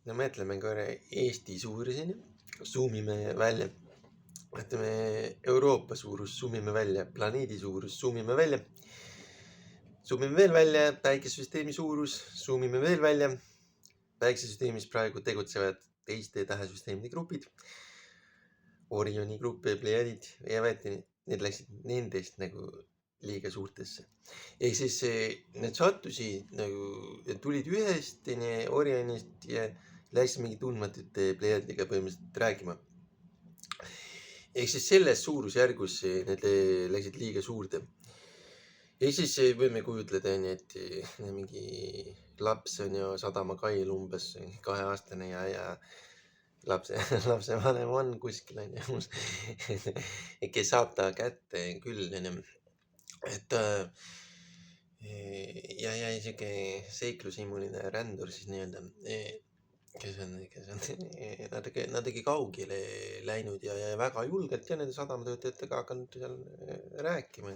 no mõtleme korra Eesti suuruseni, zoomime välja, ütleme Euroopa suurus, zoomime välja, planeedi suurus, zoomime välja, zoomime veel välja, päikesesüsteemi suurus, zoomime veel välja, päikesesüsteemis praegu tegutsevad teiste tähesüsteemide grupid, Orioni grupp ja Plejadid ja võeti, need läksid nendest nagu liiga suurtesse. Ehk siis need sattusid nagu, tulid ühest Orionist ja läksid mingi tundmatute Plejadidega põhimõtteliselt rääkima. Ehk siis selles suurusjärgus need läksid liiga suurde. Ehk siis võime kujutleda, et mingi laps on ju sadamakail umbes 2-aastane ja lapse vanem on kuskil, kes saab ta kätte küll, et ja siuke seiklushimuline rändur siis nii-öelda, kes on natuke kaugele läinud ja väga julgelt ja nende sadamatöötajatega hakanud seal rääkima.